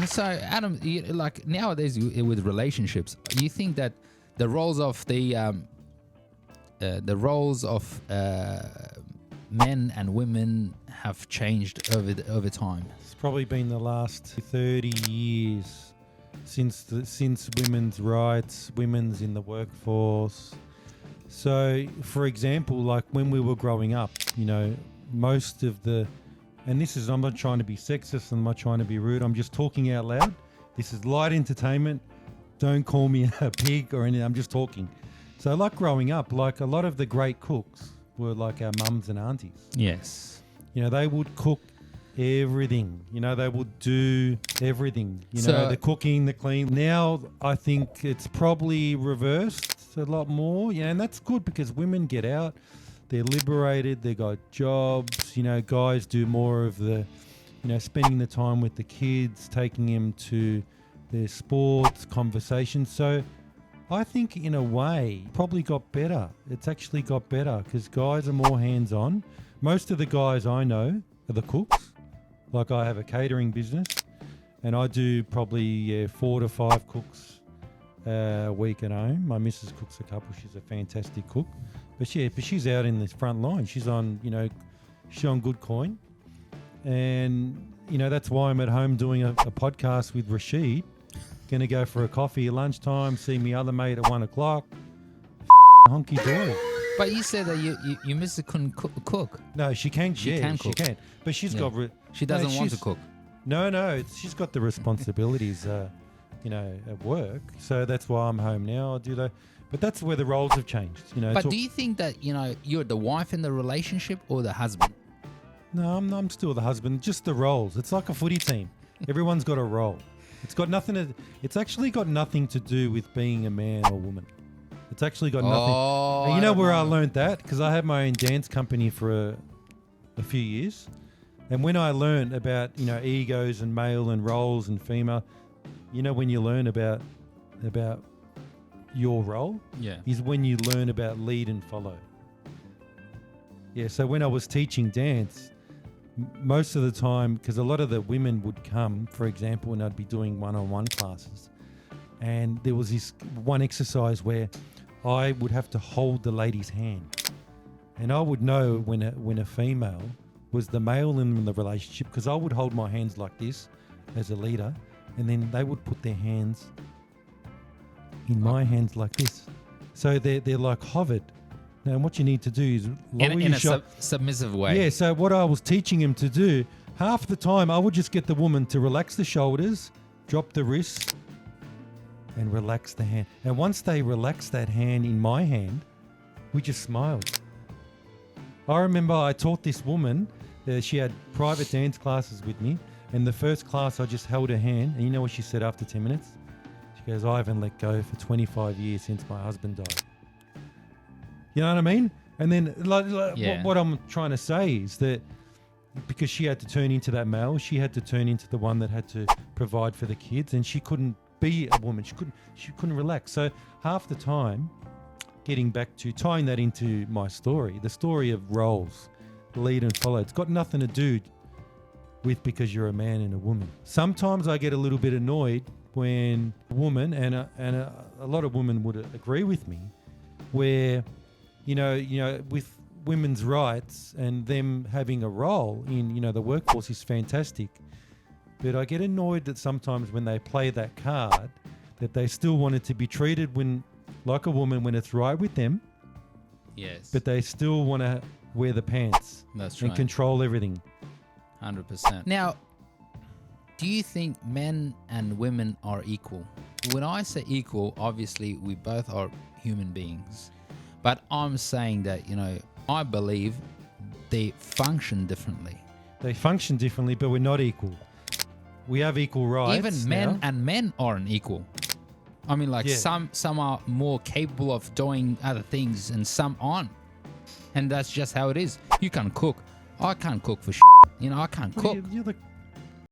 So Adam, like nowadays with relationships, you think that the roles of men and women have changed over time? It's probably been the last 30 years since women's rights, women's in the workforce. So, for example, like when we were growing up, most of the, and this is, I'm not trying to be sexist, I'm not trying to be rude, I'm just talking out loud. This is light entertainment. Don't call me a pig or anything, I'm just talking. So like growing up, like a lot of the great cooks were like our mums and aunties. Yes. They would cook everything. They would do everything. So, the cooking, the clean. Now I think it's probably reversed a lot more. And that's good because women get out, they're liberated, they got jobs. Guys do more of the, spending the time with the kids, taking them to their sports, conversations. So I think in a way probably got better. It's actually got better because guys are more hands-on. Most of the guys I know are the cooks. Like I have a catering business and I do probably 4 to 5 cooks a week at home. My missus cooks a couple. She's a fantastic cook. But she's out in the front line. She's on, she's on good coin. And, that's why I'm at home doing a podcast with Rashid. Going to go for a coffee at lunchtime, see me other mate at 1 o'clock. Honky dory. But you said that your missus couldn't cook. No, she can. She can cook. She can. But she's got... She doesn't want to cook. No. She's got the responsibilities, at work. So that's why I'm home now. I do that. But that's where the roles have changed. But do you think that, you're the wife in the relationship or the husband? No, I'm still the husband. Just the roles. It's like a footy team. Everyone's got a role. It's actually got nothing to do with being a man or woman. It's actually got nothing. Oh, and I learned that? Because I had my own dance company for a few years. And when I learned about, egos and male and roles and female, when you learn about your role, is when you learn about lead and follow. Yeah, so when I was teaching dance, most of the time, because a lot of the women would come, for example, and I'd be doing one-on-one classes, and there was this one exercise where I would have to hold the lady's hand, and I would know when a female was the male in the relationship, because I would hold my hands like this as a leader, and then they would put their hands in my hands like this, so they're like hovered. Now, what you need to do is lower in a submissive way. Yeah, so what I was teaching him to do, half the time I would just get the woman to relax the shoulders, drop the wrists, and relax the hand. And once they relaxed that hand in my hand, we just smiled. I remember I taught this woman, she had private dance classes with me, and the first class I just held her hand, and you know what she said after 10 minutes? She goes, I haven't let go for 25 years since my husband died. You know what I mean? And then what I'm trying to say is that because she had to turn into that male, she had to turn into the one that had to provide for the kids, and she couldn't be a woman. She couldn't relax. So half the time, getting back to tying that into my story, the story of roles, lead and follow, it's got nothing to do with because you're a man and a woman. Sometimes I get a little bit annoyed when a woman, and a lot of women would agree with me, where with women's rights and them having a role in, the workforce is fantastic. But I get annoyed that sometimes when they play that card, that they still want it to be treated like a woman when it's right with them. Yes. But they still want to wear the pants. That's and right. Control everything. 100%. Now, do you think men and women are equal? When I say equal, obviously we both are human beings. But I'm saying that, I believe they function differently. They function differently, but we're not equal. We have equal rights. Even men and men aren't equal. I mean, some are more capable of doing other things and some aren't. And that's just how it is. You can cook. I can't cook for shit. I can't cook. You're the